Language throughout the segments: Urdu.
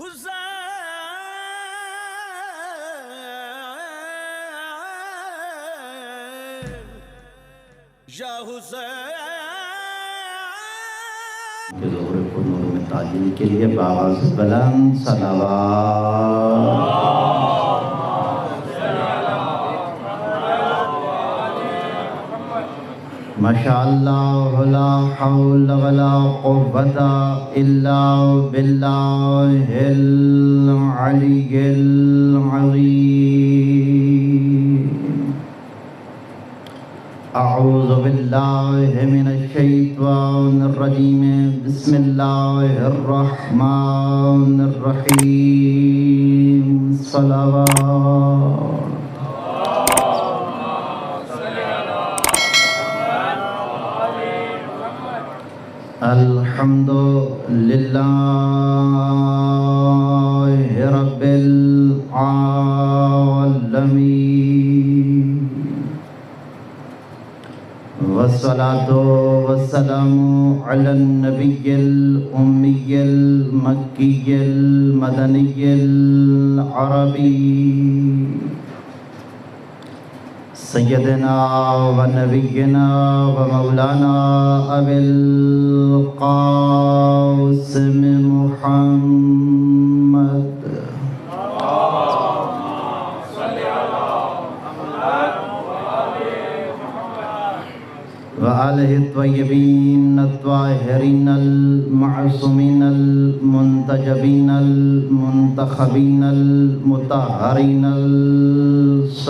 کہ ظہور نور میں تعلیم کے لیے بآواز بلند صلوات۔ ماشاءاللہ لا حول ولا قوة الا باللہ العلی العظیم۔ اعوذ باللہ من الشیطان الرجیم، بسم اللہ الرحمن الرحیم، صلوات۔ الحمد للہ رب العالمین، والصلاة والسلام علی النبی الأمی المکی المدنی العربی، سیدنا و نبینا و مولانا ابی القاسم محمد وآلہ الطیبین الطاہرین المعصومین المنتجبین المنتخبین المطہرین الساجدین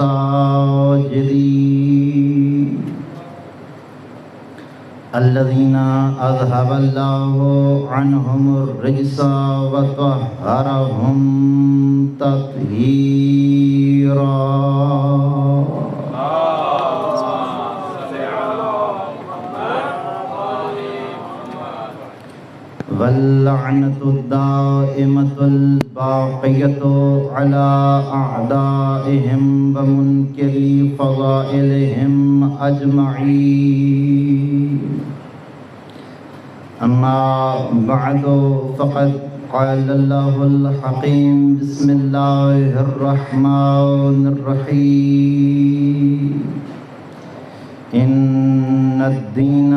الذین اذهب اللہ عنہم الرجس وطہرہم تطہیرا۔ واللعنة الدائمة الباقية على أعدائهم ومنكر فضائلهم أجمعين، أما بعد فقد قال الله الحكيم، بسم الله الرحمن الرحيم، إن الدين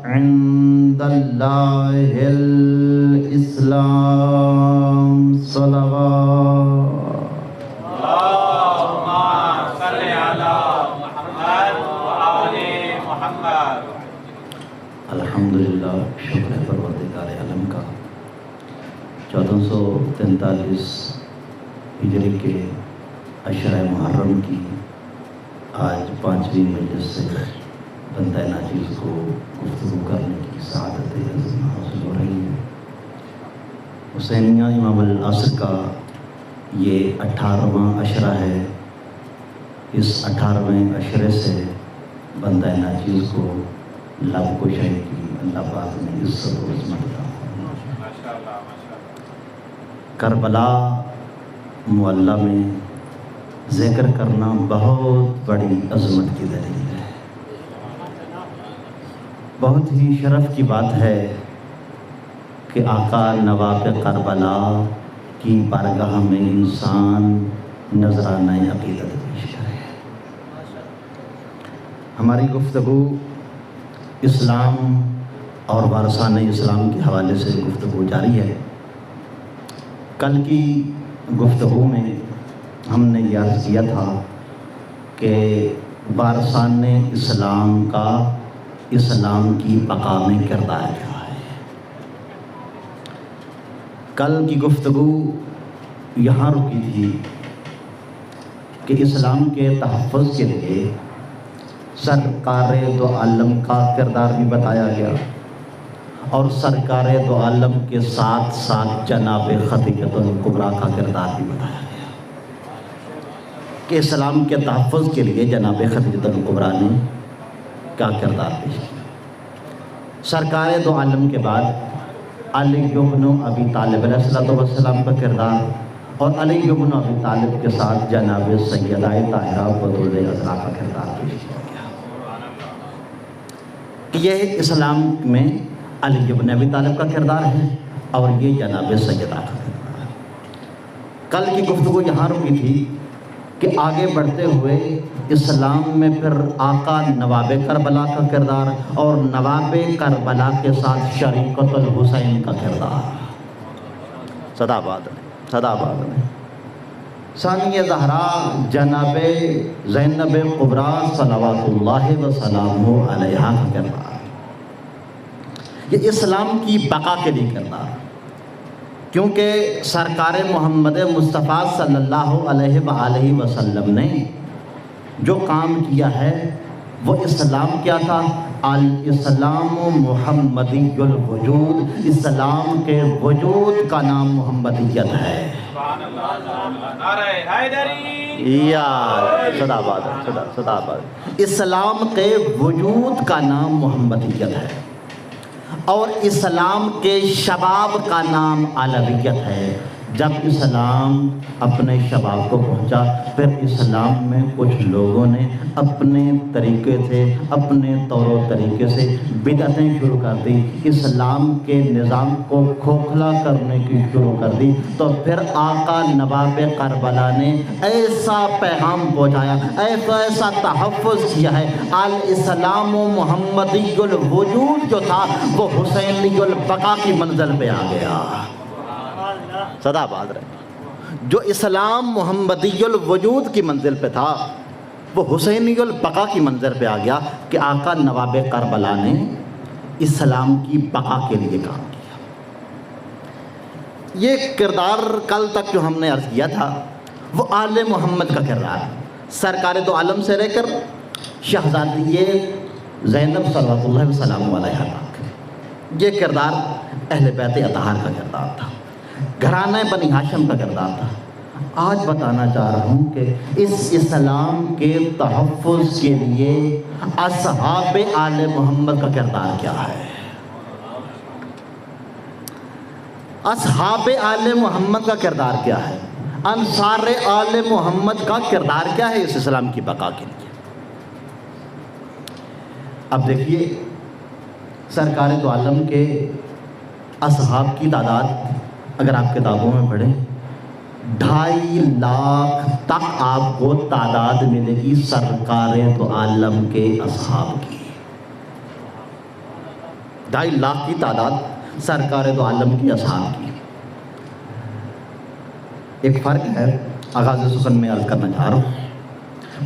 عند الله الإسلام، صلوات۔ اللهم صل على محمد وآل محمد۔ الحمدللہ، شکر ہے پروردگار عالم کا 1443 ہجری کے عشرہ محرم کی آج 5ویں مجلس سے بندہ ناچیز کو گفتگو کرنے کی سعادت عظیم حاصل ہو رہی ہے۔ حسینیہ امام العصر کا یہ 18واں عشرہ ہے۔ اس 18ویں عشرے سے بندہ ناچیز کو لب کشائی کی اللہ پاک نے عزت و عظمت عطا فرمائی۔ کربلا معلیٰ میں ذکر کرنا بہت بڑی عظمت کی دلیل ہے، بہت ہی شرف کی بات ہے کہ آقا نواب کربلا کی بارگاہ میں انسان نذرانہ عقیدت پیش کرے۔ ہماری گفتگو اسلام اور وارثان اسلام کے حوالے سے گفتگو جاری ہے۔ کل کی گفتگو میں ہم نے یاد کیا تھا کہ وارثان اسلام کا اسلام کی بقا میں کردار کیا ہے۔ کل کی گفتگو یہاں رکی تھی کہ اسلام کے تحفظ کے لیے سرکار دو عالم کا کردار بھی بتایا گیا، اور سرکار دو عالم کے ساتھ ساتھ جناب خدیجہ الکبریٰ کا کردار بھی بتایا گیا کہ اسلام کے تحفظ کے لیے جناب خدیجہ الکبریٰ نے کیا کردار پیش کیا۔ سرکار دو عالم کے بعد علی بن ابی طالب علیہ السلام کا کردار، اور علی بن ابی طالب کے ساتھ جناب سیدہ طاہرہ بطول عذراء کا کردار پیش کیا گیا کہ یہ اسلام میں علی بن ابی طالب کا کردار ہے اور یہ جناب سیدہ کا کردار ہے۔ کل کی گفتگو یہاں رکی تھی کہ آگے بڑھتے ہوئے اسلام میں پھر آقا نواب کربلا کا کردار اور نواب کربلا کے ساتھ شریکت الحسین کا کردار. صدا باد رہے، صدا باد رہے. ثانی زہرا جناب زینب کبریٰ صلوات اللہ وسلامہ علیہا کا کردار. یہ اسلام کی بقا کے لیے کردار، کیونکہ سرکار محمد مصطفیٰ صلی اللہ علیہ وآلہ وسلم نے جو کام کیا ہے وہ اسلام کیا تھا؟ الاسلام محمدی الوجود. اسلام کے وجود کا نام محمدیت ہے. نعرہ حیدری. یا صدا باد، صدا باد. اسلام کے وجود کا نام محمدیت ہے اور اسلام کے شباب کا نام علویت ہے. جب اسلام اپنے شباب کو پہنچا پھر اسلام میں کچھ لوگوں نے اپنے طریقے سے، اپنے طور و طریقے سے بدعتیں شروع کر دی، اسلام کے نظام کو کھوکھلا کرنے کی شروع کر دی. تو پھر آقا نواب کربلا نے ایسا پیغام پہنچایا، ایسا تحفظ کیا ہے. الاسلام محمدی الوجود جو تھا وہ حسینی البقا کی منزل پہ آ گیا. صدا باد رہے. جو اسلام محمدی الوجود کی منزل پہ تھا وہ حسینی البقا کی منزل پہ آ گیا کہ آقا نواب کربلا نے اسلام کی بقا کے لیے کام کیا. یہ کردار کل تک جو ہم نے عرض کیا تھا وہ آل محمد کا کردار ہے. سرکار دو عالم سے رہ کر شہزادی زینب صلوات اللہ وسلام علیہا تک یہ کردار اہل بیت اطہار کا کردار تھا، گھرانہ بنی ہاشم کا کردار تھا. آج بتانا چاہ رہا ہوں کہ اس اسلام کے تحفظ کے لیے اصحاب آل محمد کا کردار کیا ہے. اصحاب آل محمد کا کردار کیا ہے، انصار آل محمد کا کردار کیا ہے اس اسلام کی بقا کے لیے. اب دیکھیے سرکار دو عالم کے اصحاب کی تعداد اگر آپ کتابوں میں پڑھیں 2.5 لاکھ تک آپ کو تعداد ملے گی سرکار دو عالم کے اصحاب کی. 2.5 لاکھ کی تعداد سرکار دو عالم کی اصحاب کی. ایک فرق ہے آغاز سخن میں عرض کرنا چاہ رہا ہوں.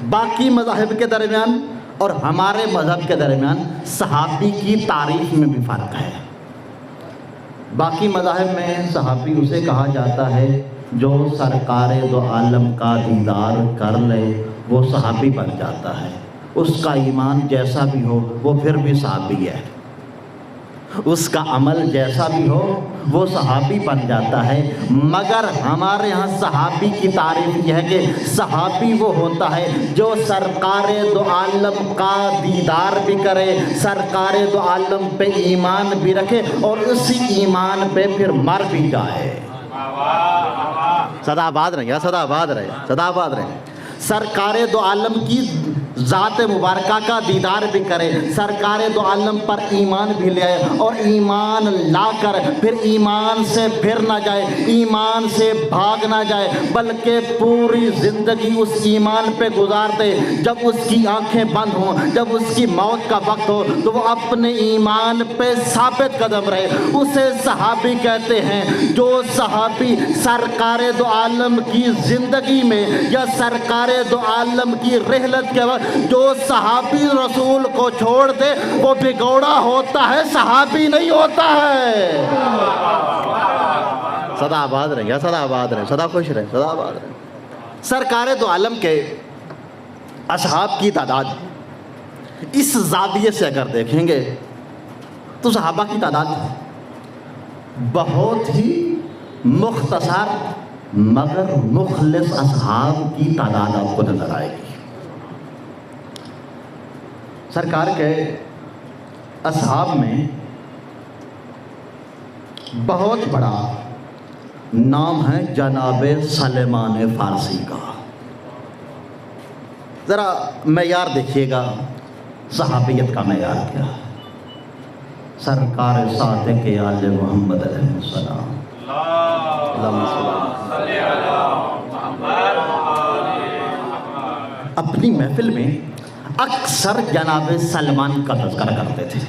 باقی مذاہب کے درمیان اور ہمارے مذہب کے درمیان صحابی کی تعریف میں بھی فرق ہے. باقی مذاہب میں صحابی اسے کہا جاتا ہے جو سرکار دو عالم کا دیدار کر لے وہ صحابی بن جاتا ہے. اس کا ایمان جیسا بھی ہو وہ پھر بھی صحابی ہے، اس کا عمل جیسا بھی ہو وہ صحابی بن جاتا ہے. مگر ہمارے ہاں صحابی کی تعریف یہ ہے کہ صحابی وہ ہوتا ہے جو سرکار دو عالم کا دیدار بھی کرے، سرکار دو عالم پہ ایمان بھی رکھے اور اسی ایمان پہ پھر مر بھی جائے. صدا آباد رہے، صدا آباد رہے، صدا آباد رہے. سرکار دو عالم کی ذات مبارکہ کا دیدار بھی کرے، سرکار دو عالم پر ایمان بھی لے آئے اور ایمان لا کر پھر ایمان سے پھر نہ جائے، ایمان سے بھاگ نہ جائے، بلکہ پوری زندگی اس ایمان پہ گزار دے. جب اس کی آنکھیں بند ہوں، جب اس کی موت کا وقت ہو تو وہ اپنے ایمان پہ ثابت قدم رہے. اسے صحابی کہتے ہیں. جو صحابی سرکار دو عالم کی زندگی میں یا سرکار دو عالم کی رحلت کے وقت جو صحابی رسول کو چھوڑ دے وہ بگوڑا ہوتا ہے، صحابی نہیں ہوتا ہے. صدا آباد رہے، صدا آباد رہے، صدا خوش رہے، صدا آباد رہے. سرکار دو عالم کے اصحاب کی تعداد اس زاویے سے اگر دیکھیں گے تو صحابہ کی تعداد بہت ہی مختصر مگر مخلص اصحاب کی تعداد آپ کو نظر آئے گی. سرکار کے اصحاب میں بہت بڑا نام ہے جناب سلیمان فارسی کا. ذرا معیار دیکھیے گا صحابیت کا معیار کیا. سرکار صادق آل محمد علیہ السلام، اللہم صلی اللہ اپنی محفل میں اکثر جناب سلمان کا تذکرہ کرتے تھے.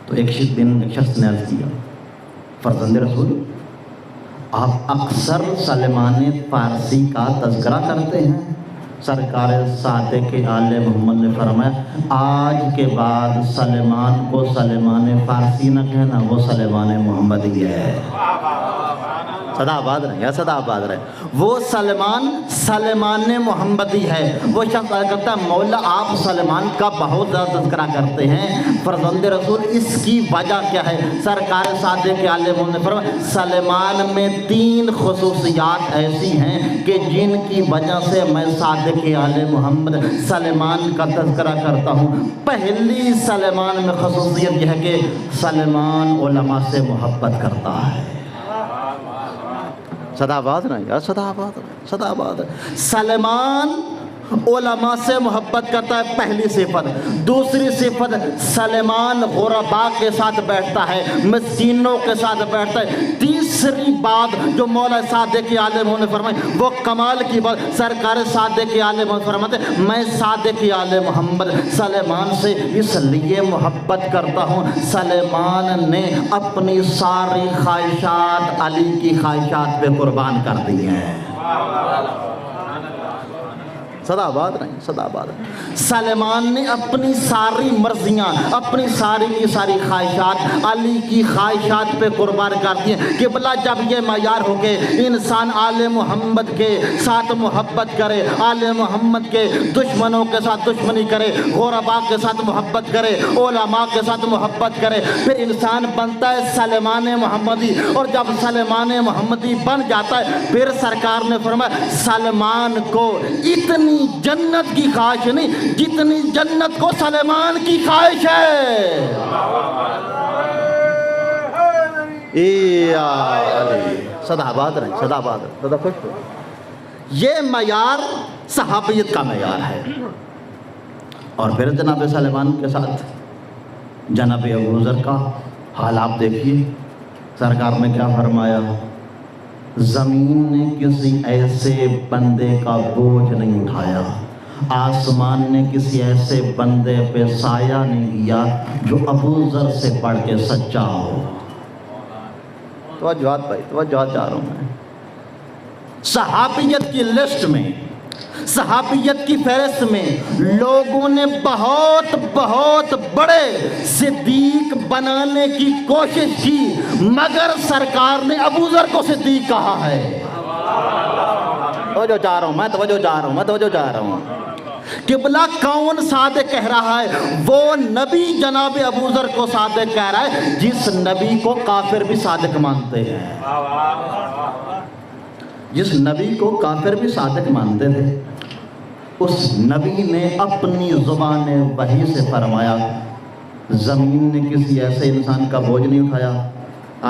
تو ایک شخص نے عرض کیا فرزند رسول آپ اکثر سلمان فارسی کا تذکرہ کرتے ہیں. سرکار صادق آل محمد نے فرمایا آج کے بعد سلمان کو سلمان فارسی نہ کہنا، وہ سلمان محمدی ہے. صدا آباد رہے یا صدا آباد رہے. وہ سلمان محمدی ہے. وہ شخص کہتا ہے مولا آپ سلمان کا بہت زیادہ تذکرہ کرتے ہیں فرزند رسول، اس کی وجہ کیا ہے؟ سرکار صادق آل محمد نے فرمایا سلمان میں 3 خصوصیات ایسی ہیں کہ جن کی وجہ سے میں صادق آل محمد سلمان کا تذکرہ کرتا ہوں. پہلی سلمان میں خصوصیت یہ ہے کہ سلمان علماء سے محبت کرتا ہے. صدا آباد رہے یا صدا آباد رہے، صدا آباد رہے. سلمان علماء سے محبت کرتا ہے، پہلی صفت. دوسری صفت سلمان غرباء کے ساتھ بیٹھتا ہے، مسکینوں کے ساتھ بیٹھتا ہے. تیسری بات جو مولا صادق آل محمد نے فرمائی وہ کمال کی بات، سرکار صادق آل محمد فرماتے میں صادق آل محمد سلمان سے اس لیے محبت کرتا ہوں سلمان نے اپنی ساری خواہشات علی کی خواہشات پہ قربان کر دی ہیں. صدا آباد رہیں، صدا آباد رہیں. سلمان نے اپنی ساری مرضیاں، اپنی ساری کی ساری خواہشات علی کی خواہشات پہ قربان کر دیے. کہ بلا جب یہ معیار ہو کہ انسان آل محمد کے ساتھ محبت کرے، آل محمد کے دشمنوں کے ساتھ دشمنی کرے، غرباء کے ساتھ محبت کرے، علماء کے ساتھ محبت کرے، پھر انسان بنتا ہے سلمان محمدی. اور جب سلمان محمدی بن جاتا ہے پھر سرکار نے فرمایا سلمان کو اتنی جنت کی خواہش نہیں جتنی جنت کو سلمان کی خواہش ہے. صدا آباد رہے، صدا آباد رہے، صدا خوش ہو. یہ معیار صحابیت کا معیار ہے. اور پھر جناب سلمان کے ساتھ جناب ابو ذر کا حال آپ دیکھیے. سرکار نے کیا فرمایا زمین نے کسی ایسے بندے کا بوجھ نہیں اٹھایا، آسمان نے کسی ایسے بندے پہ سایہ نہیں دیا جو ابو ذر سے بڑھ کے سچا ہو. توجہات بھائی، توجہات چاہ رہا ہوں میں. صحابیت کی لسٹ میں، صحابیت کی فہرست میں لوگوں نے بہت بہت بڑے صدیق بنانے کی کوشش کی مگر سرکار نے ابو ذر کو صدیق کہا ہے. توجہ چاہ رہا ہوں میں، توجہ چاہ رہا ہوں میں، توجہ چاہ رہا ہوں. قبلہ کون صادق کہہ رہا ہے؟ وہ نبی جناب ابو ذر کو صادق کہہ رہا ہے جس نبی کو کافر بھی صادق مانتے ہیں، جس نبی کو کافر بھی صادق مانتے تھے. اس نبی نے اپنی زبان وحی سے فرمایا زمین نے کسی ایسے انسان کا بوجھ نہیں اٹھایا،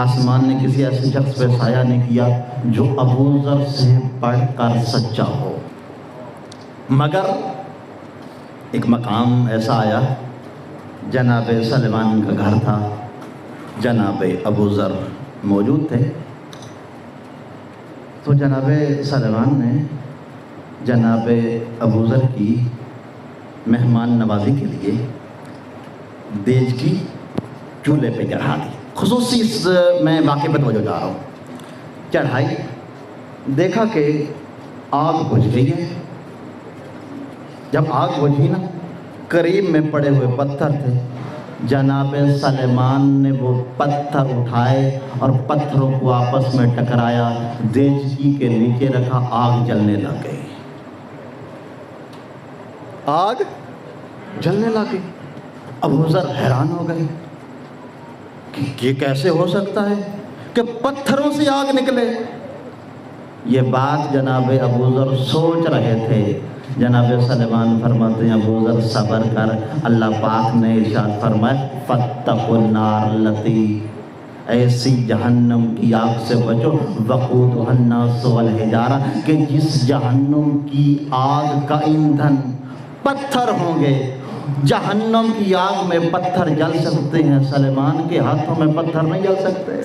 آسمان نے کسی ایسے شخص پہ سایہ نہیں کیا جو ابو ذر سے بڑھ کر سچا ہو. مگر ایک مقام ایسا آیا، جناب سلمان کا گھر تھا، جناب ابو ذر موجود تھے. تو جناب سلمان نے جناب ابو ذر کی مہمان نوازی کے لیے دیج کی چولہے پہ چڑھا دی. خصوصی اس میں واقعے پہ توجہ جا رہا ہوں. چڑھائی، دیکھا کہ آگ بجھ گئی ہے. جب آگ بجھی نا، قریب میں پڑے ہوئے پتھر تھے، جناب سلمان نے وہ پتھر اٹھائے اور پتھروں کو آپس میں ٹکرایا، دیجکی کے نیچے رکھا، آگ جلنے لگ گئی. آگ جلنے لگ گئی. ابو ذر حیران ہو گئے کہ یہ کیسے ہو سکتا ہے کہ پتھروں سے آگ نکلے. یہ بات جناب ابو ذر سوچ رہے تھے. جناب سلمان فرماتے ہیں ابو ذر صبر کر، اللہ پاک نے ارشاد فرمایا فاتقوا النار التی، ایسی جہنم کی آگ سے بچو، وقودها الناس والحجارہ، کہ جس جہنم کی آگ کا ایندھن پتھر ہوں گے. جہنم کی آگ میں پتھر جل سکتے ہیں، سلمان کے ہاتھوں میں پتھر نہیں جل سکتے.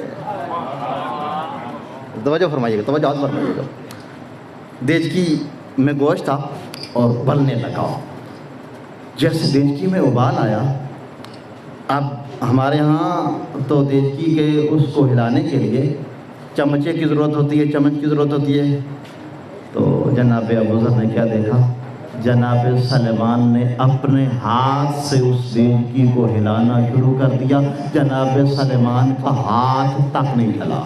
توجہ فرمائیے گا، توجہ فرمائیے گا. دیجکی میں گوشت تھا، اور ابلنے لگا. جیسے دیچکی میں ابال آیا، اب ہمارے ہاں تو دیچکی کے اس کو ہلانے کے لیے چمچے کی ضرورت ہوتی ہے، چمچ کی ضرورت ہوتی ہے. تو جناب ابوذر نے کیا دیکھا؟ جناب سلیمان نے اپنے ہاتھ سے اس دیچکی کو ہلانا شروع کر دیا. جناب سلیمان کا ہاتھ تک نہیں چلا.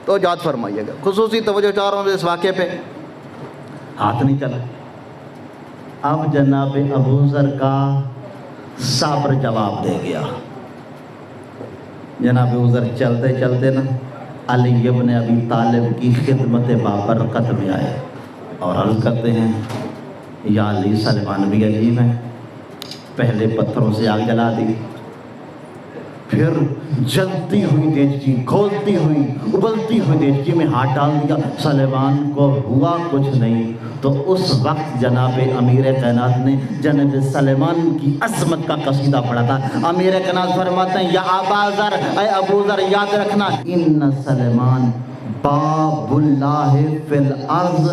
تو یاد فرمائیے گا، خصوصی توجہ چاہ رہا ہوں اس واقعے پہ. ہاتھ نہیں چلا. اب جناب ابوذر کا صبر جواب دے گیا. جناب ابوذر چلتے چلتے نا علی ابن ابی طالب کی خدمت بابرکت میں آئے اور عرض کرتے ہیں، یا علی سلیمان بھی عجیب ہیں. پہلے پتھروں سے آگ جلا دی، پھر جلتی ہوئی دیچکی، کھولتی ہوئی ابلتی ہوئی دیچکی میں ہاتھ ڈال دیا. سلیمان کو ہوا کچھ نہیں. تو اس وقت جناب امیر کائنات نے جناب سلیمان کی عظمت کا قصیدہ پڑھا تھا. امیر کائنات فرماتے ہیں، یا ابا ذر، اے ابو ذر یاد رکھنا، ان سلیمان باب اللہ فی الارض،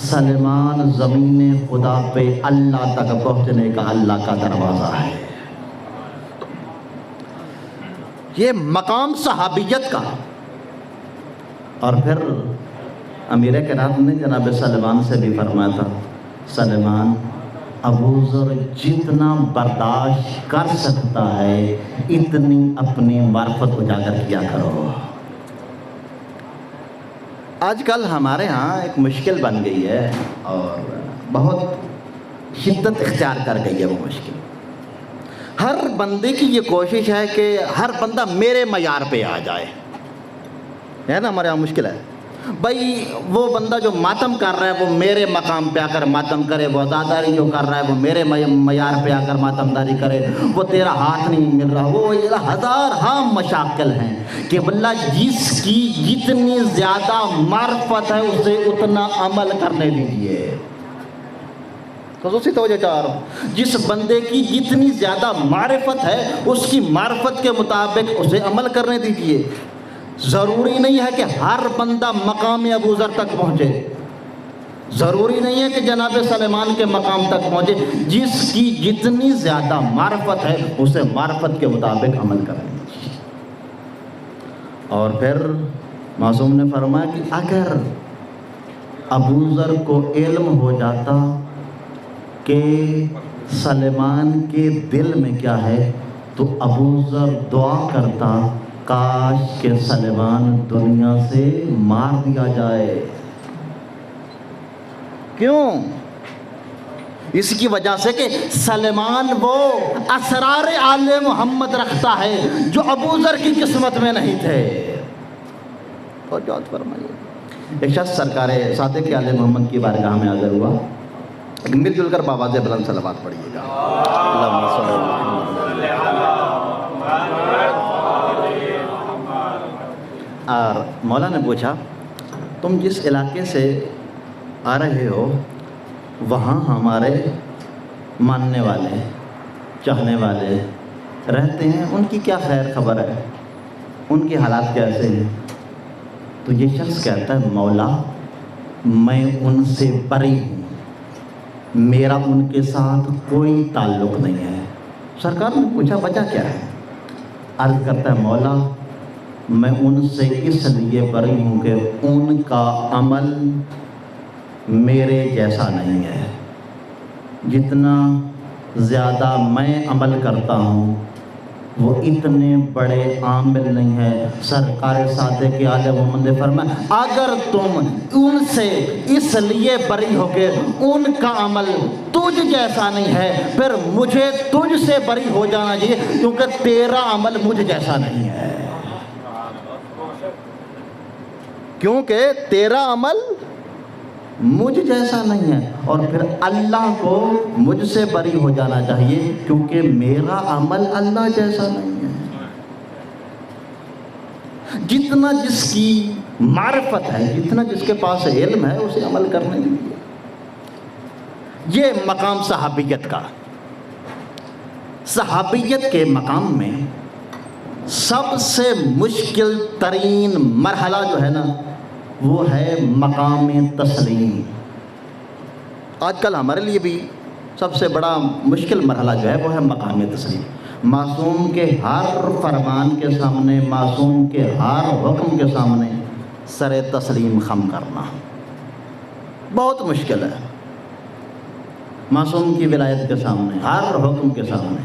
سلیمان زمین خدا پہ اللہ تک پہنچنے کا اللہ کا دروازہ ہے. یہ مقام صحابیت کا. اور پھر امیر کائنات نے جناب سلیمان سے بھی فرمایا تھا، سلیمان ابوذر جتنا برداشت کر سکتا ہے اتنی اپنی معرفت اجاگر کیا کرو. آج کل ہمارے ہاں ایک مشکل بن گئی ہے اور بہت شدت اختیار کر گئی ہے وہ مشکل. ہر بندے کی یہ کوشش ہے کہ ہر بندہ میرے معیار پہ آ جائے. ہے نا ہمارے یہاں مشکل ہے بھائی. وہ بندہ جو ماتم کر رہا ہے وہ میرے مقام پہ آ کر ماتم کرے. وہ عزاداری جو کر رہا ہے وہ میرے معیار پہ آ کر ماتم داری کرے. وہ تیرا ہاتھ نہیں مل رہا. وہ ہزار ہاں مشاکل ہیں کہ اللہ جس کی جتنی زیادہ معرفت ہے اسے اتنا عمل کرنے دیجیے. خصوصی توجہ چاہ رہا ہوں، جس بندے کی جتنی زیادہ معرفت ہے اس کی معرفت کے مطابق اسے عمل کرنے دیجیے. ضروری نہیں ہے کہ ہر بندہ مقام ابوذر تک پہنچے. ضروری نہیں ہے کہ جناب سلیمان کے مقام تک پہنچے. جس کی جتنی زیادہ معرفت ہے اسے معرفت کے مطابق عمل کرنے دیجیے. اور پھر معصوم نے فرمایا کہ اگر ابوذر کو علم ہو جاتا کہ سلیمان کے دل میں کیا ہے تو ابوذر دعا کرتا، کاش کہ سلیمان دنیا سے مار دیا جائے. کیوں؟ اس کی وجہ سے کہ سلیمان وہ اسرار آل محمد رکھتا ہے جو ابوذر کی قسمت میں نہیں تھے. اور یاد فرمائیے، ایک شخص سرکار صادق آل محمد کی بارگاہ میں حاضر ہوا. مل جل کر بآواز بلند صلوات پڑھیے گا. اللہم صل علی محمد. اور مولا نے پوچھا، تم جس علاقے سے آ رہے ہو وہاں ہمارے ماننے والے، چاہنے والے رہتے ہیں، ان کی کیا خیر خبر ہے، ان کے حالات کیسے ہیں؟ تو یہ شخص کہتا ہے، مولا میں ان سے بری ہوں، میرا ان کے ساتھ کوئی تعلق نہیں ہے. سرکار نے پوچھا وجہ کیا ہے؟ عرض کرتا ہے، مولا میں ان سے اس لیے بری ہوں کہ ان کا عمل میرے جیسا نہیں ہے. جتنا زیادہ میں عمل کرتا ہوں وہ اتنے بڑے عامل نہیں ہیں. سرکار صادق آل محمد نے فرمایا، اگر تم ان سے اس لیے بری ہو کہ ان کا عمل تجھ جیسا نہیں ہے، پھر مجھے تجھ سے بری ہو جانا چاہیے کیونکہ تیرا عمل مجھ جیسا نہیں ہے. کیونکہ تیرا عمل مجھ جیسا نہیں ہے، اور پھر اللہ کو مجھ سے بری ہو جانا چاہیے کیونکہ میرا عمل اللہ جیسا نہیں ہے. جتنا جس کی معرفت ہے، جتنا جس کے پاس علم ہے اسے عمل کرنے دیجیے. یہ مقام صحابیت کا. صحابیت کے مقام میں سب سے مشکل ترین مرحلہ جو ہے نا وہ ہے مقام تسلیم. آج کل ہمارے لیے بھی سب سے بڑا مشکل مرحلہ جو ہے وہ ہے مقام تسلیم. معصوم کے ہر فرمان کے سامنے، معصوم کے ہر حکم کے سامنے سر تسلیم خم کرنا بہت مشکل ہے. معصوم کی ولایت کے سامنے، ہر حکم کے سامنے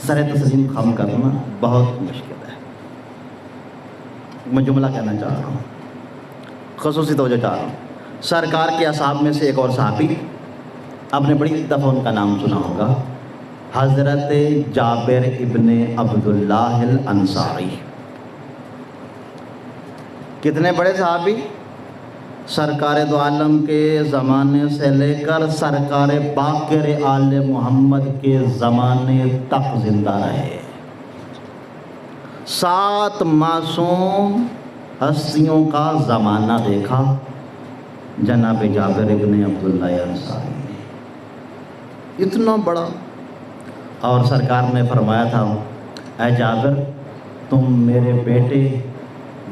سر تسلیم خم کرنا بہت مشکل ہے. میں جملہ کہنا چاہ رہا ہوں، خصوصی توجہ چاہ رہا ہوں. سرکار کے اصحاب میں سے ایک اور صحابی، آپ نے بڑی دفعہ ان کا نام سنا ہوگا، حضرت جابر ابن عبداللہ الانصاری. کتنے بڑے صحابی؟ سرکار دو عالم کے زمانے سے لے کر سرکار باقر آل محمد کے زمانے تک زندہ رہے. 7 معصوم ہستیوں کا زمانہ دیکھا جناب جابر ابن عبداللہ الانصاری نے، اتنا بڑا. اور سرکار نے فرمایا تھا، اے جابر تم میرے بیٹے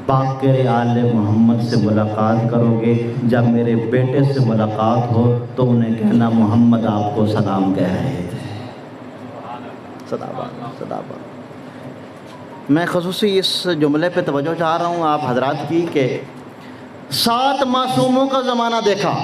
باقر آل محمد سے ملاقات کرو گے، جب میرے بیٹے سے ملاقات ہو تو انہیں کہنا محمد آپ کو سلام کہہ رہے تھے. صدابہ. میں خصوصی اس جملے پہ توجہ چاہ رہا ہوں آپ حضرات کی کہ 7 معصوموں کا زمانہ دیکھا،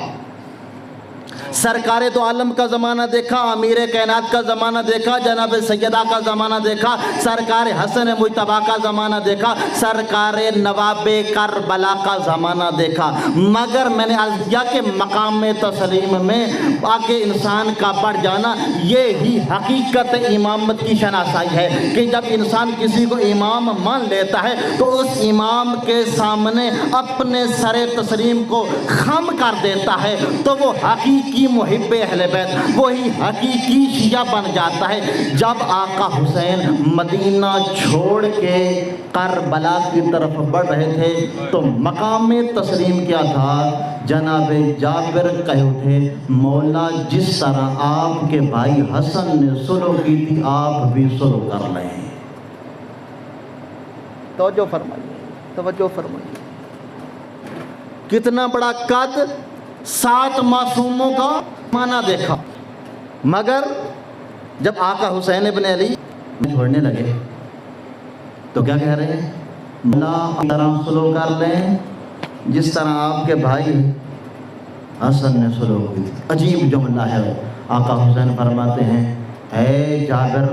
سرکار دو عالم کا زمانہ دیکھا، امیر کائنات کا زمانہ دیکھا، جناب سیدہ کا زمانہ دیکھا، سرکار حسن مجتبیٰ کا زمانہ دیکھا، سرکار نواب کربلا کا زمانہ دیکھا. مگر میں نے عرض کیا کہ مقام تسلیم میں آگے انسان کا بڑھ جانا یہی حقیقت امامت کی شناسائی ہے کہ جب انسان کسی کو امام مان لیتا ہے تو اس امام کے سامنے اپنے سر تسلیم کو خم کر دیتا ہے تو وہ حقیقی محب اہل بیت، وہی حقیقی شیعہ بن جاتا ہے. جب آقا حسین مدینہ چھوڑ کے کربلا کی طرف بڑھ رہے تھے تو مقام تسلیم کیا تھا؟ جناب جابر کہہ اٹھے، مولا جس طرح آپ کے بھائی حسن نے سلو کی تھی آپ بھی سلو کر لیں. توجہ فرمائیے. کتنا بڑا قد، 7 معصوموں کا معنی دیکھا. مگر جب آقا حسین ابن علی چھوڑنے لگے تو کیا کہہ رہے ہیں؟ مولا اس طرح سلو کر لیں جس طرح آپ کے بھائی حسن نے سلو کی تھی. عجیب جملہ ہے. آقا حسین فرماتے ہیں، اے جابر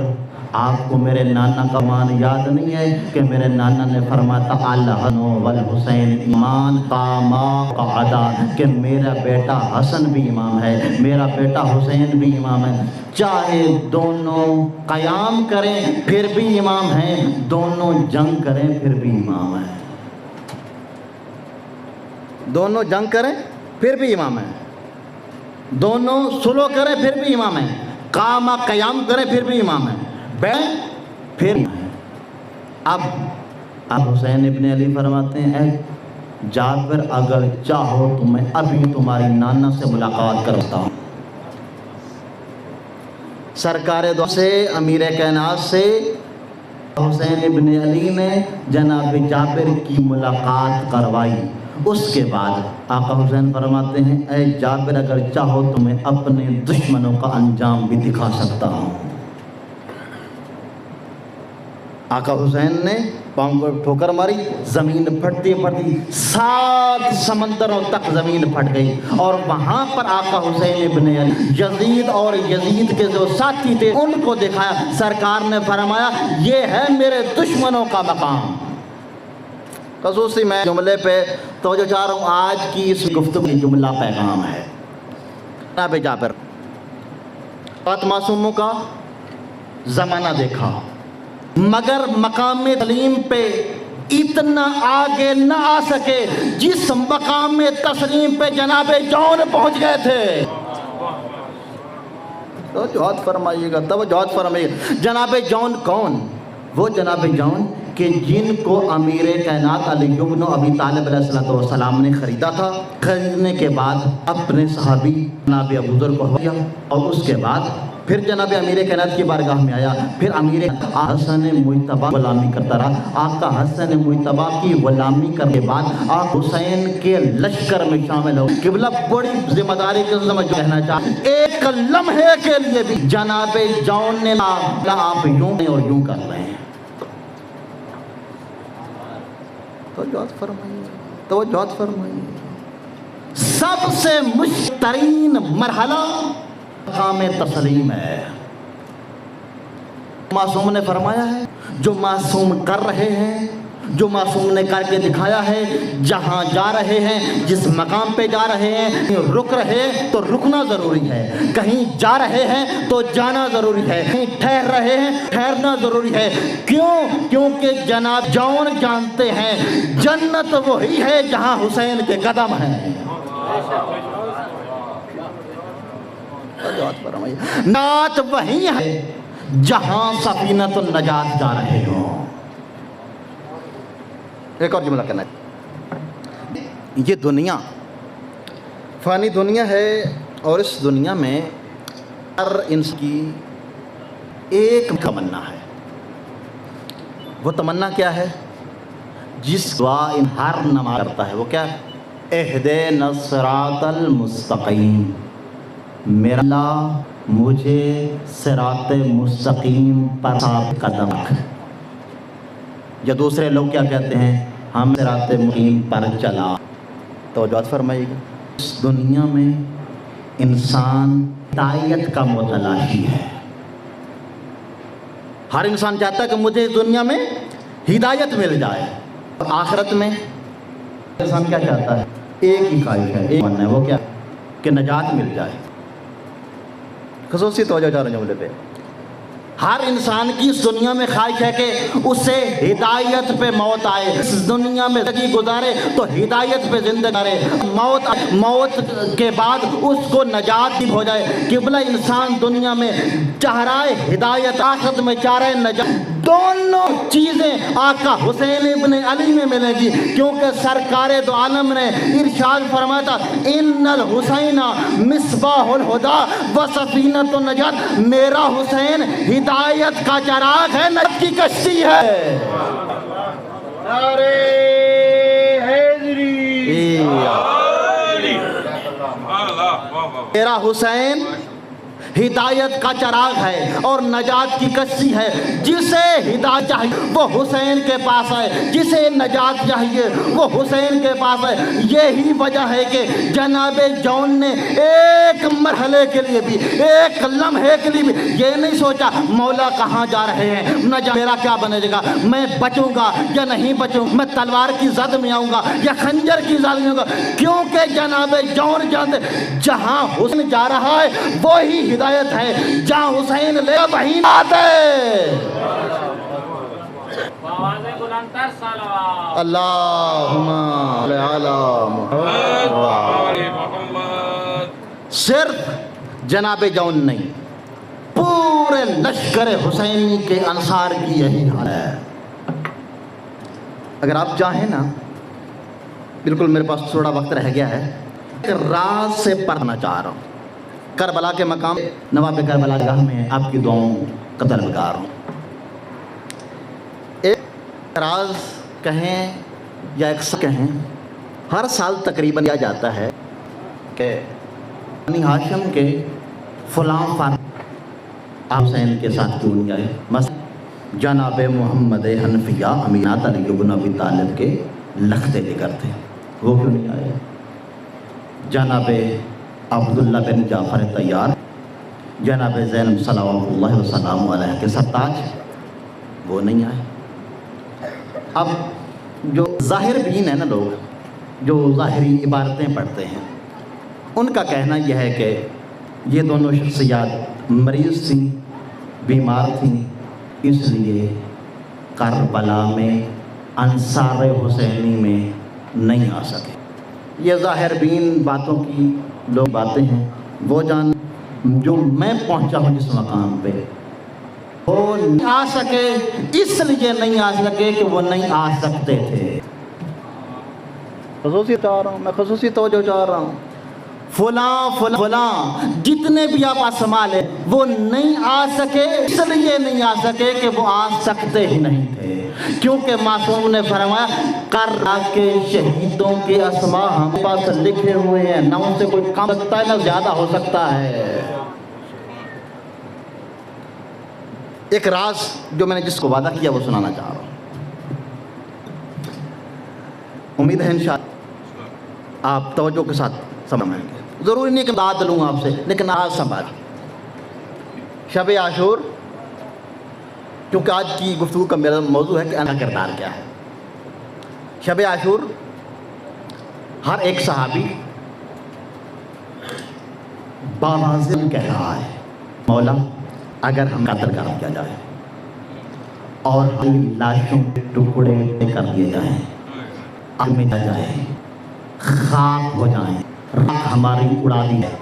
آپ کو میرے نانا کا مان یاد نہیں ہے کہ میرے نانا نے فرمایا تھا الحسن والحسین ایمان قاما قعدا، کہ میرا بیٹا حسن بھی امام ہے، میرا بیٹا حسین بھی امام ہے. چاہے دونوں قیام کریں پھر بھی امام ہیں، دونوں جنگ کریں پھر بھی امام ہیں. دونوں جنگ کریں پھر بھی امام ہیں، دونوں سلو کریں پھر بھی امام ہیں، قاما قیام کریں پھر بھی امام ہیں، پھر. اب حسین ابن علی فرماتے ہیں، اے جابر اگر چاہو تو میں ابھی تمہاری نانا سے ملاقات کرتا ہوں. سرکار دو سے امیر کائنات سے حسین ابن علی نے جناب جابر کی ملاقات کروائی. اس کے بعد آقا حسین فرماتے ہیں، اے جابر اگر چاہو تو میں اپنے دشمنوں کا انجام بھی دکھا سکتا ہوں. آقا حسین نے پاؤں کو ٹھوکر ماری، زمین پھٹتی 7 سمندروں تک زمین پھٹ گئی. اور وہاں پر آقا حسین ابن علی یزید اور یزید کے جو ساتھی تھے ان کو دکھایا. سرکار نے فرمایا یہ ہے میرے دشمنوں کا مقام. خصوصی میں جملے پہ توجہ چاہ رہا ہوں. آج کی اس گفتگو کی جملہ پیغام ہے. جناب جابر 7 معصوموں کا زمانہ دیکھا مگر مقام تعلیم پہ اتنا آگے نہ آ سکے جس مقام تسلیم پہ جناب جون پہنچ گئے تھے. توجہ فرمائیے گا. جناب جون کون؟ وہ جناب جون کہ جن کو امیر کائنات علی بن ابی طالب علیہ السلام نے خریدا تھا. خریدنے کے بعد اپنے صحابی جناب ابو ذر کو دیا اور اس کے بعد پھر جناب امیر کائنات کی بارگاہ میں آیا، پھر امیر حسن مجتبیٰ غلامی کرتا رہا۔ آقا حسن مجتبیٰ کی غلامی کرنے کے بعد آقا حسین کے لشکر میں شامل ہو۔ قبلہ بڑی ذمہ داری کے سمجھ کہنا چاہتا، ایک لمحے کے لیے بھی جناب جون نے آپ یوں اور یوں کر رہے ہیں۔ توجہ فرمائیے، سب سے مشترین مرحلہ مقام تسلیم ہے۔ معصوم نے فرمایا ہے، جو معصوم کر رہے ہیں، جو معصوم نے کر کے دکھایا ہے، جہاں جا رہے ہیں، جس مقام پہ جا رہے ہیں، رک رہے تو رکنا ضروری ہے، کہیں جا رہے ہیں تو جانا ضروری ہے، کہیں ٹھہر رہے ہیں ٹھہرنا ضروری ہے۔ کیوں؟ کیونکہ جناب جون جانتے ہیں جنت وہی ہے جہاں حسین کے قدم ہیں۔ نات وہی ہے جہاں سفینۃ النجات جا رہے ہوں۔ ایک اور جملہ کرنا ہے، یہ دنیا فانی دنیا ہے، اور اس دنیا میں ہر انسان کی ایک تمنا ہے۔ وہ تمنا کیا ہے؟ جس دعا ہر نماز کرتا ہے، وہ کیا؟ اہدنا الصراط المستقیم، میرا اللہ مجھے صراط مستقیم پر ثابت قدم رکھ۔ یا دوسرے لوگ کیا کہتے ہیں؟ ہم صراط مستقیم پر چلا۔ توجہ فرمائیے گا، اس دنیا میں انسان ہدایت کا متلاشی ہے۔ ہر انسان چاہتا ہے کہ مجھے اس دنیا میں ہدایت مل جائے، اور آخرت میں انسان کیا چاہتا ہے؟ ایک ہی خواہش ہے، ایک من ہے، وہ کیا؟ کہ نجات مل جائے۔ خصوصی توجہ چاہ رہے ہیں جملے پہ، ہر انسان کی اس دنیا میں خواہش ہے کہ اسے ہدایت پہ موت آئے، اس دنیا میں زندگی گزارے تو ہدایت پہ زندگی گزارے، موت کے بعد اس کو نجات ہو جائے۔ قبلہ انسان دنیا میں چاہ رہا ہے ہدایت، آخرت میں چاہ رہا ہے نجات۔ دونوں چیزیں آقا حسین ابن علی میں ملیں گی، کیونکہ سرکار دو عالم نے ارشاد فرمایا تھا، ان الحسین مصباح الہدی و سفینۃ النجات، میرا حسین ہدایت کا چراغ ہے، نجات کی کشتی ہے۔ نعرہ حیدری، میرا حسین ہدایت کا چراغ ہے اور نجات کی کشتی ہے۔ جسے ہدایت چاہیے وہ حسین کے پاس ہے، جسے نجات چاہیے وہ حسین کے پاس ہے۔ یہی وجہ ہے کہ جناب جون نے ایک مرحلے کے لیے بھی، ایک لمحے کے لیے بھی یہ نہیں سوچا مولا کہاں جا رہے ہیں، میرا کیا بنے گا، میں بچوں گا یا نہیں بچوں، میں تلوار کی زد میں آؤں گا یا خنجر کی زد میں آؤں گا، کیونکہ جناب جون جانتے جہاں حسین جا رہا ہے وہی ہدایت ہے، جہاں حسین لے وہیں آتے۔ اللہم صلی علی محمد۔ صرف جناب جون نہیں، پورے لشکر حسینی کے انصار کی یہی حال ہے۔ اگر آپ چاہیں نا، بالکل میرے پاس تھوڑا وقت رہ گیا ہے، راز سے پڑھنا چاہ رہا ہوں۔ کربلا کے مقام نواب کربلا گاہ میں آپ کی دعاؤں کا طلبگار ہوں۔ ایک راز کہیں یا ایک سا کہیں، ہر سال تقریباً کیا جاتا ہے کہ بنی ہاشم کے فلاں فرد حسین کے ساتھ کیوں نہیں آئے؟ مثلا جناب محمد حنفیہ امینات علی بن ابی طالب کے لختے ذکر تھے، وہ کیوں نہیں آئے؟ جناب عبداللہ بن جعفر طیار، جناب زینب صلوات اللہ وسلم علیہ کے سرتاج، وہ نہیں آئے۔ اب جو ظاہر بین ہیں نا لوگ، جو ظاہری عبارتیں پڑھتے ہیں، ان کا کہنا یہ ہے کہ یہ دونوں شخصیات مریض تھیں، بیمار تھیں، اس لیے کربلا میں انصار حسینی میں نہیں آ سکے۔ یہ ظاہر بین باتوں کی لوگ باتیں ہیں، وہ جان جو میں پہنچا ہوں جس مقام پہ، وہ نہیں آ سکے، اس لیے نہیں آ سکے کہ وہ نہیں آ سکتے تھے۔ خصوصی چاہ رہا ہوں میں، خصوصی توجہ چاہ رہا ہوں۔ فلاں فلاں فلاں جتنے بھی آپ اسماء لے وہ نہیں آ سکے، اس لیے نہیں آ سکے کہ وہ آ سکتے ہی نہیں تھے، کیونکہ معصوم نے فرمایا کربلا کے شہیدوں کے اسماء ہم پاس لکھے ہوئے ہیں، نہ ان سے کوئی کم سکتا ہے نہ زیادہ ہو سکتا ہے۔ ایک راز جو میں نے جس کو وعدہ کیا وہ سنانا چاہ رہا ہوں، امید ہے انشاءاللہ آپ توجہ کے ساتھ سمجھیں گے۔ ضروری نہیں کہ داد لوں آپ سے، لیکن آج سنبھال۔ شب عاشور، کیونکہ آج کی گفتگو کا میرا موضوع ہے کہ انا کردار کیا ہے۔ شب عاشور ہر ایک صحابی باواضح کہہ رہا ہے مولا اگر ہم قتل کر دیا جائے اور ہماری لاشوں کے ٹکڑے کر دیے جائیں، آگ میں جائے، خاک ہو جائیں، راکھ ہماری اڑا دی ہے،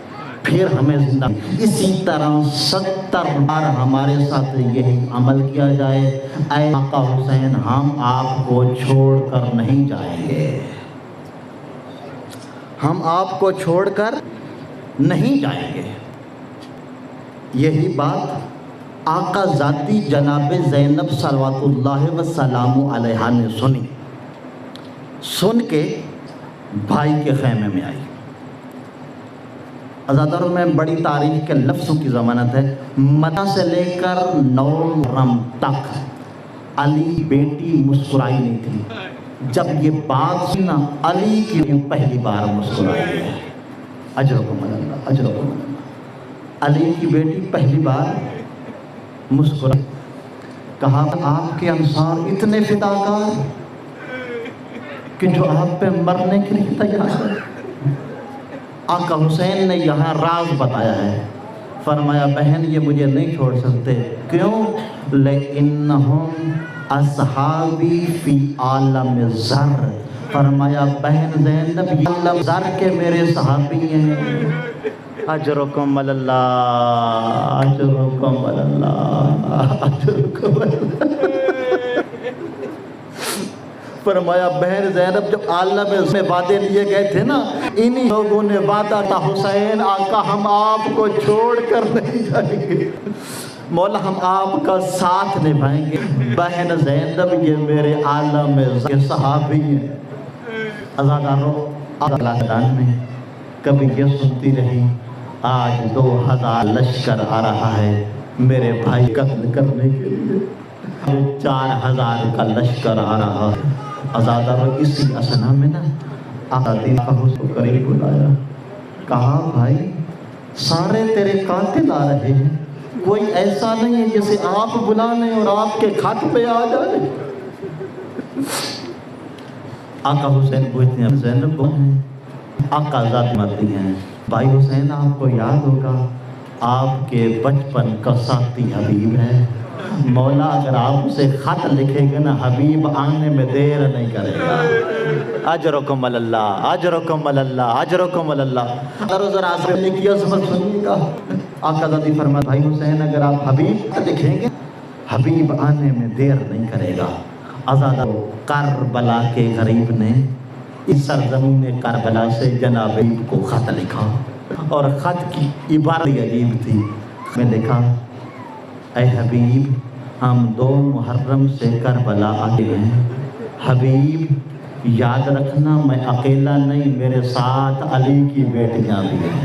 پھر ہمیں زندہ، اسی طرح 70 بار ہمارے ساتھ یہی عمل کیا جائے، اے آقا حسین ہم آپ کو چھوڑ کر نہیں جائیں گے، ہم آپ کو چھوڑ کر نہیں جائیں گے۔ یہی بات آقا ذاتی جناب زینب صلوات اللہ وسلام علیہا نے سنی، سن کے بھائی کے خیمے میں آئی۔ عزاداروں میں بڑی تاریخ کے لفظوں کی ضمانت ہے، مدہ سے لے کر 9 محرم تک علی بیٹی مسکرائی نہیں تھی۔ جب یہ بات سنا علی کی پہلی بار مسکرائی ہے، اجرکم اللہ، اجرکم اللہ۔ علی کی بیٹی پہلی بار مسکرائی، کہا آپ کے انصار اتنے فداکار کہ جو آپ پہ مرنے کے لیے تیار ہے۔ آقا حسین نے یہاں راز بتایا ہے، فرمایا بہن یہ مجھے نہیں چھوڑ سکتے، کیوں؟ لِإِنَّهُمْ اصحابی فی عالم ذر، فرمایا بہن زینب یہ عالم ذر کے میرے صحابی ہیں۔ اجرکم اللہ، اجرکم اللہ، اجرکم اللہ۔ فرمایا بہن زینب جب عالم میں وعدے لیے گئے تھے نا، انہی لوگوں نے وعدہ تھا حسین آقا ہم آپ کو چھوڑ کر نہیں جائیں گے، مولا ہم آپ کا ساتھ نبھائیں گے۔ بہن زینب یہ میرے عالم کے صحابی ہیں۔ عزاداروں آدھان میں کبھی یہ سنتی رہی آج 2000 لشکر آ رہا ہے میرے بھائی قتل کرنے کے لیے، 4000 کا لشکر آ رہا ہے۔ عزاداروں اسی اسنا میں نا آقا دین کا حسن قریب بلایا، کہا بھائی سارے تیرے قاتل آ رہے ہیں، کوئی ایسا نہیں ہے جسے آپ بلا لیں اور آپ کے خط پہ آ جائے۔ آقا حسین پوچھتے ہیں زینب کون ہیں؟ آقا ذات مرتی ہیں، بھائی حسین آپ کو یاد ہوگا آپ کے بچپن کا ساتھی حبیب ہے، مولا اگر آپ اسے خط لکھیں گے نا حبیب آنے میں دیر نہیں کرے گا۔ اجرکم اللہ، اجرکم اللہ، اجرکم اللہ۔ ذرا آسرے کی عظمت سنیے گا، آقا ذاتی فرمایا بھائی حسین اگر آپ حبیب لکھیں گے حبیب آنے میں دیر نہیں کرے گا۔ آزادہ کربلا کے غریب نے اس سرزمین کربلا سے جناب حبیب کو خط لکھا، اور خط کی عبارت عجیب تھی، میں لکھا اے حبیب ہم 2 محرم سے کربلا آتے ہیں، حبیب یاد رکھنا میں اکیلا نہیں، میرے ساتھ علی کی بیٹیاں بھی ہیں۔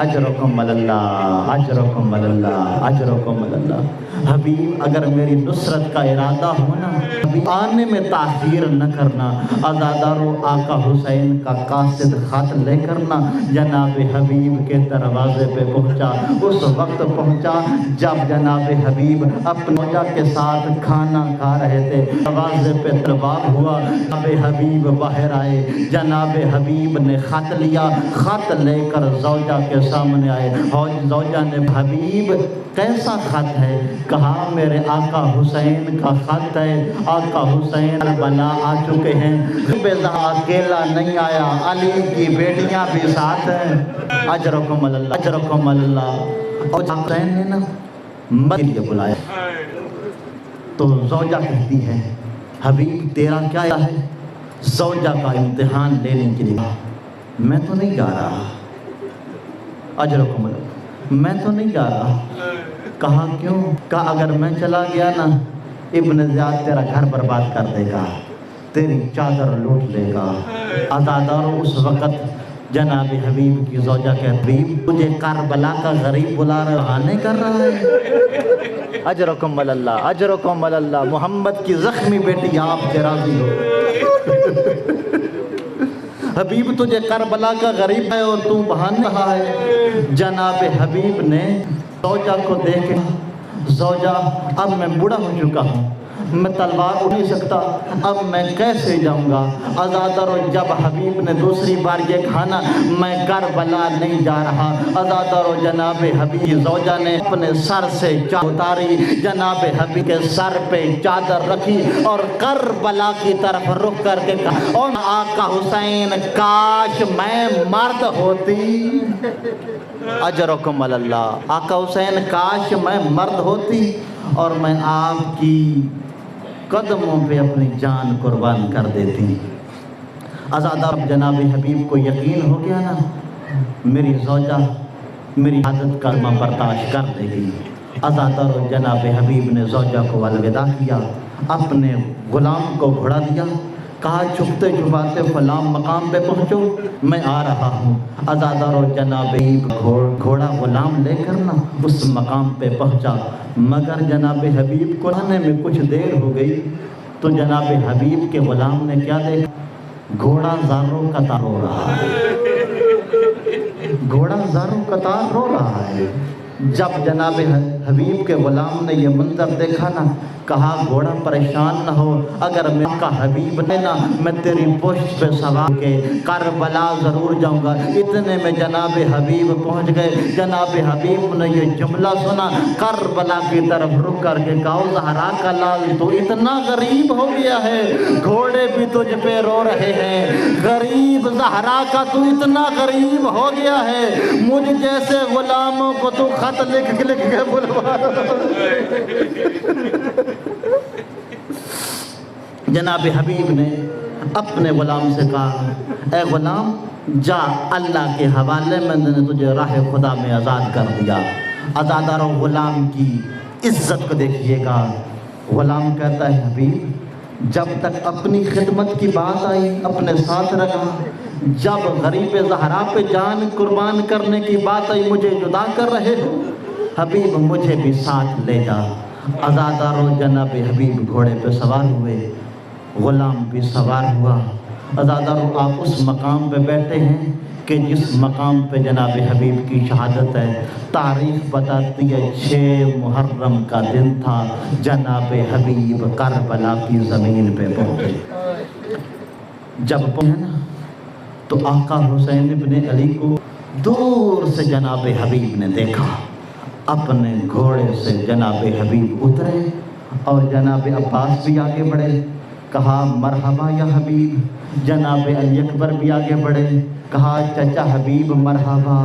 اجرکم اللہ، اجرکم اللہ، اجرکم اللہ۔ حبیب اگر میری نصرت کا ارادہ ہونا حبیب آنے میں تاخیر نہ کرنا۔ عزادارو آقا حسین کا قاصد خط لے کرنا جناب حبیب کے دروازے پہ پہنچا۔ اس وقت پہنچا جب جناب حبیب اپنے موجہ کے ساتھ کھانا کھا رہے تھے، دروازے پہ طرباب ہوا، جناب حبیب باہر آئے، جناب حبیب نے خط لیا، خط لے کر زوجہ کے سامنے آئے، اور زوجہ نے حبیب کیسا خط ہے؟ کہا میرے آقا حسین کا خط ہے، آقا حسین کربلا آ چکے ہیں، اکیلا نہیں آیا، علی کی بیٹیاں بھی ساتھ ہیں۔ اجرکم اللہ، اجرکم اللہ۔ اور حسین نے نا مدد کے لیے بلایا تو زوجہ کہتی ہے حبیب تیرا کیا ہے؟ زوجہ کا امتحان لینے کے لیے میں تو نہیں جا رہا، اجرکم اللہ. میں تو نہیں جا رہا. کہا کیوں؟ کہا اگر میں چلا گیا نا ابن زیاد تیرا گھر برباد کر دے گا، تیری چادر لوٹ لے گا. عزادارو اس وقت جناب حبیب کی زوجہ کے حبیب تجھے کربلا کا غریب بلا رہا نہیں کر رہا ہے. اجرکم اللہ، اجرکم اللہ. محمد کی زخمی بیٹی آپ سے راضی ہو. حبیب تجھے کربلا کا غریب ہے اور تو بہانے رہا ہے. جناب حبیب نے زوجہ کو دیکھا، زوجہ اب میں بوڑھا ہو چکا ہوں، میں تلوار اٹھ نہیں سکتا، اب میں کیسے جاؤں گا. عزادارو جب حبیب نے دوسری بار یہ کھانا میں کربلا نہیں جا رہا، عزادارو جناب حبیب کی زوجہ نے اپنے سر سے چادر اتاری، جناب حبیب کے سر پہ چادر رکھی اور کربلا کی طرف رخ کر کے کہا اور آقا حسین کاش میں مرد ہوتی. اجرکم اللہ. آقا حسین کاش میں مرد ہوتی اور میں آپ کی قدموں پہ اپنی جان قربان کر دیتی. عزادار جناب حبیب کو یقین ہو گیا نا میری زوجہ میری عادت کا کلمہ برداشت کر دے گی. عزادار جناب حبیب نے زوجہ کو الوداع کیا، اپنے غلام کو گھوڑا دیا، کہا چھپتے چھپاتے فلاں مقام پہ پہنچو، میں آ رہا ہوں. عزادار جناب گھوڑا غلام لے کر نا اس مقام پہ پہنچا، مگر جناب حبیب کو آنے میں کچھ دیر ہو گئی تو جناب حبیب کے غلام نے کیا دیکھا؟ گھوڑا زاروں قطار رو رہا ہے. گھوڑا زاروں قطار رو رہا ہے. جب جناب حبیب کے غلام نے یہ منظر دیکھا نا کہا گھوڑا پریشان نہ ہو، اگر میں کا حبیب نے نا میں تیری پشت پہ سوار کے کربلا ضرور جاؤں گا. اتنے میں جناب حبیب پہنچ گئے. جناب حبیب نے یہ جملہ سنا، کربلا کی طرف رک کر کے کہا زہرا کا لال تو اتنا غریب ہو گیا ہے، گھوڑے بھی تجھ پہ رو رہے ہیں. غریب زہرا کا تو اتنا غریب ہو گیا ہے، مجھ جیسے غلاموں کو تو خط لکھ کے بلوا. جناب حبیب نے اپنے غلام سے کہا اے غلام جا اللہ کے حوالے میں نے تجھے راہ خدا میں آزاد کر دیا. عزاداروں غلام کی عزت کو دیکھیے گا. غلام کہتا ہے حبیب جب تک اپنی خدمت کی بات آئی اپنے ساتھ رکھا، جب غریب زہرا پہ جان قربان کرنے کی بات آئی مجھے جدا کر رہے ہو، حبیب مجھے بھی ساتھ لے جا. عزاداروں جناب حبیب گھوڑے پہ سوار ہوئے، غلام بھی سوار ہوا. عزاداروں آپ اس مقام پہ بیٹھے ہیں کہ جس مقام پہ جناب حبیب کی شہادت ہے. تاریخ بتاتی ہے 6 محرم کا دن تھا، جناب حبیب کربلا کی زمین پہ پہنچے. جب پہنچے نا تو آقا حسین ابن علی کو دور سے جناب حبیب نے دیکھا. اپنے گھوڑے سے جناب حبیب اترے اور جناب عباس بھی آگے بڑھے، کہا مرحبا یا حبیب. جناب علی اکبر بھی آگے بڑھے، کہا چچا حبیب مرحبا.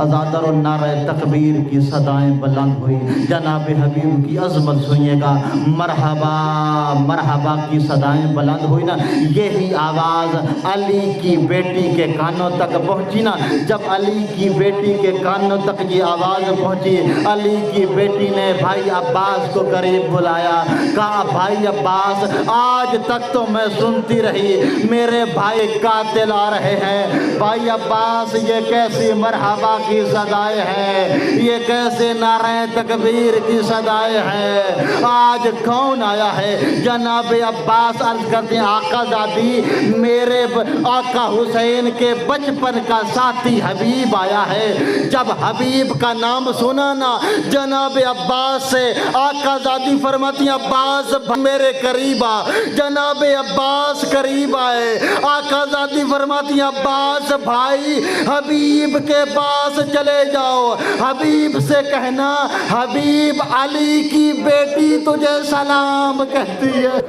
عزادار و نعرہ تکبیر کی صدائیں بلند ہوئی. جناب حبیب کی عظمت سنیے گا، مرحبا مرحبا کی صدائیں بلند ہوئی نا. یہی آواز علی کی بیٹی کے کانوں تک پہنچی نا. جب علی کی بیٹی کے کانوں تک یہ آواز پہنچی، علی کی بیٹی نے بھائی عباس کو قریب بلایا، کہا بھائی عباس آج تک تو میں سنتی رہی میرے بھائی قاتل آ رہے ہیں. بھائی عباس یہ کیسی مرحبا کی صدائیں ہیں، یہ کیسے نعرہ تکبیر کی صدائیں ہیں، آج کون آیا ہے؟ جناب عباس عرض کرتے ہیں آقا زادی میرے آقا حسین کے بچپن کا ساتھی حبیب آیا ہے. جب حبیب کا نام سنا نا جناب عباس سے آقا زادی فرماتی ہیں عباس میرے قریب آ. جناب عباس قریب آئے، آقا زادی فرماتی ہیں عباس بھائی حبیب کے پاس چلے جاؤ، حبیب سے کہنا حبیب علی کی بیٹی تجھے سلام کہتی ہے.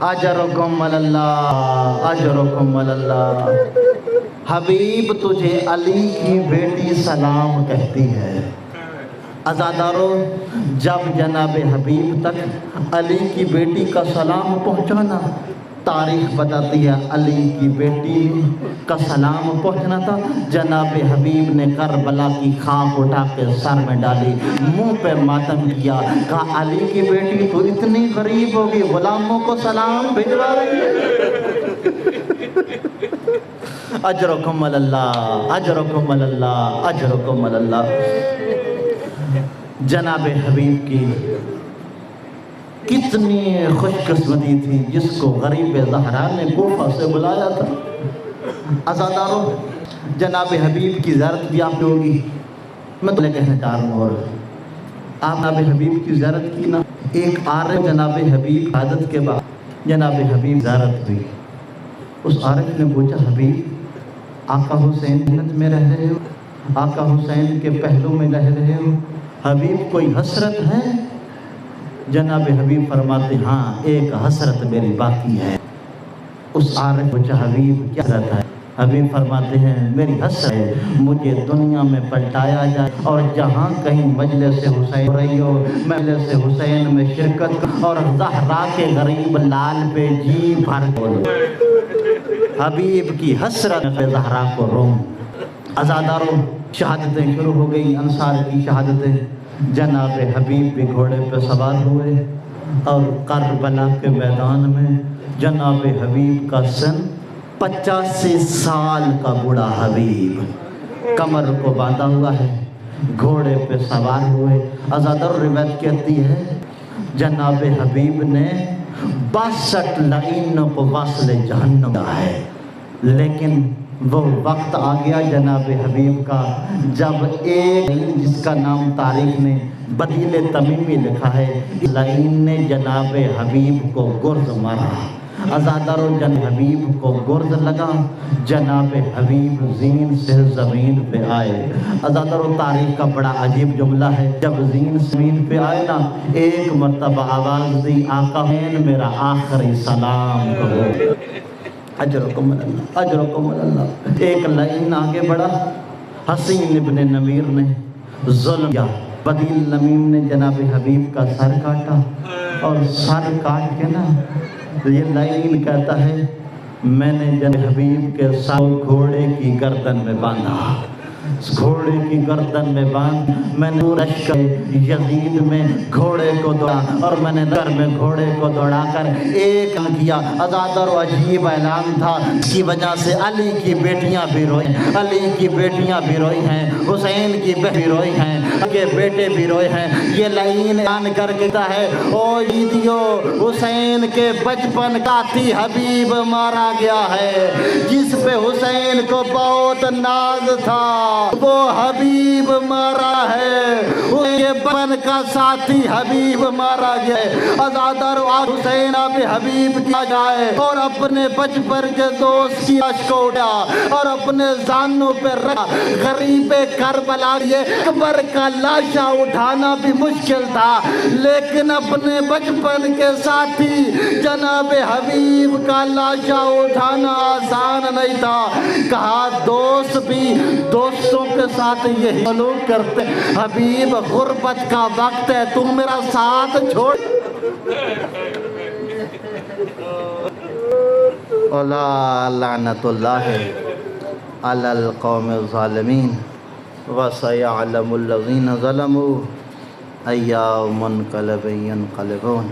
اجرکم اللہ، اجرکم اللہ. حبیب تجھے علی کی بیٹی سلام کہتی ہے. عزاداروں جب جناب حبیب تک علی کی بیٹی کا سلام پہنچانا تاریخ بتاتی ہے علی کی بیٹی کا سلام پہنچنا تھا، جناب حبیب نے کربلا کی خاک اٹھا کے سر میں ڈالی، منہ پہ ماتم کیا، کہا علی کی بیٹی تو اتنی غریب ہوگی، غلاموں کو سلام بھجوا رہی ہے۔ اجرکم اللہ، اجرکم اللہ، اجرکم اللہ۔ جناب حبیب کی کتنی خوش قسمتی تھی جس کو غریب زہرا نے کوفہ سے بلایا تھا۔ عزادارو، جناب حبیب کی زیارت بھی آپ نے ہوگی، میں تمہیں کہنا چاہ رہا ہوں، اور آپ جناب حبیب کی زیارت کی نا، ایک عارف جناب حبیب عادت کے بعد جناب حبیب زیارت ہوئی، اس عارف نے پوچھا حبیب آقا حسین جنت میں رہ رہے ہو، آقا حسین کے پہلو میں رہ رہے ہو، حبیب کوئی حسرت ہے؟ جناب حبیب فرماتے ہاں ایک حسرت میری باقی ہے۔ اس عارف پوچھا حبیب کیا حسرت ہے؟ حبیب فرماتے ہیں میری حسرت ہے مجھے دنیا میں پلٹایا جائے اور جہاں کہیں مجلس حسین ہو رہی ہو مجلس حسین میں شرکت کروں اور زہرا کے غریب لال پہ جی بھر بولو۔ حبیب کی حسرت میں زہرا کو روم۔ عزاداروں، شہادتیں شروع ہو گئی، انصار کی شہادتیں۔ جناب حبیب بھی گھوڑے پہ سوار ہوئے اور کربلا کے میدان میں جناب حبیب کا سن 85 سال کا بوڑھا حبیب کمر کو باندھا ہوا ہے، گھوڑے پہ سوار ہوئے۔ عزادار روایت کہتی ہے جناب حبیب نے 62 لعینوں کو واصل جہنم دیا ہے، لیکن وہ وقت آ گیا جناب حبیب کا جب ایک جس کا نام تاریخ نے بدیل تمیمی لکھا ہے، لعین نے جناب حبیب کو گرز مارا۔ عزادارو، جناب حبیب کو گرز لگا، جناب حبیب زین سے زمین پہ آئے۔ عزادارو، تاریخ کا بڑا عجیب جملہ ہے، جب زین زمین پہ آئے نا ایک مرتبہ آواز دی آقا حسین میرا آخری سلام کہو۔ اجرکم اللہ، اجرکم اللہ۔ ایک لعین آگے بڑھا، حسین ابن نمیر نے ظلم کیا، بدیل نمیم نے جناب حبیب کا سر کاٹا، اور سر کاٹ کے نا یہ لعین کہتا ہے میں نے جناب حبیب کے سر گھوڑے کی گردن میں باندھا، گھوڑے کی گردن میں باندھ میں نے لشکر یزید میں گھوڑے کو دوڑا اور میں نے در میں گھوڑے کو دوڑا کر ایک کیا۔ عزادار و عجیب اعلان تھا، اس کی وجہ سے علی کی بیٹیاں بھی روئی، علی کی بیٹیاں بھی روئی ہیں، حسین کی بہن بھی روئی ہیں، کے بیٹے بھی روئے ہیں۔ یہ لعین اعلان کر کہتا ہے او عیدیو، حسین کے بچپن کا تھی حبیب مارا گیا ہے، جس پہ حسین کو بہت ناز تھا وہ حبیب مارا ہے، اس کے بچپن کا ساتھی حبیب مارا گیا ہے۔ عزادار حسین اب حبیب کیا جائے اور اپنے بچپن کے دوست کی لاش کو اٹھا اور اپنے زانوں پہ رکھا۔ غریب کربلا یہ قبر کا لاشا اٹھانا بھی مشکل تھا، لیکن اپنے بچپن کے ساتھی جناب حبیب کا لاشا اٹھانا آسان نہیں تھا۔ کہا دوست بھی دوستوں کے ساتھ یہی سلوک کرتے، حبیب غربت کا وقت ہے تو میرا ساتھ چھوڑ۔ الا لعنت اللہ علی القوم الظالمین وسیعلم الذین ظلموا ای منقلب ینقلبون۔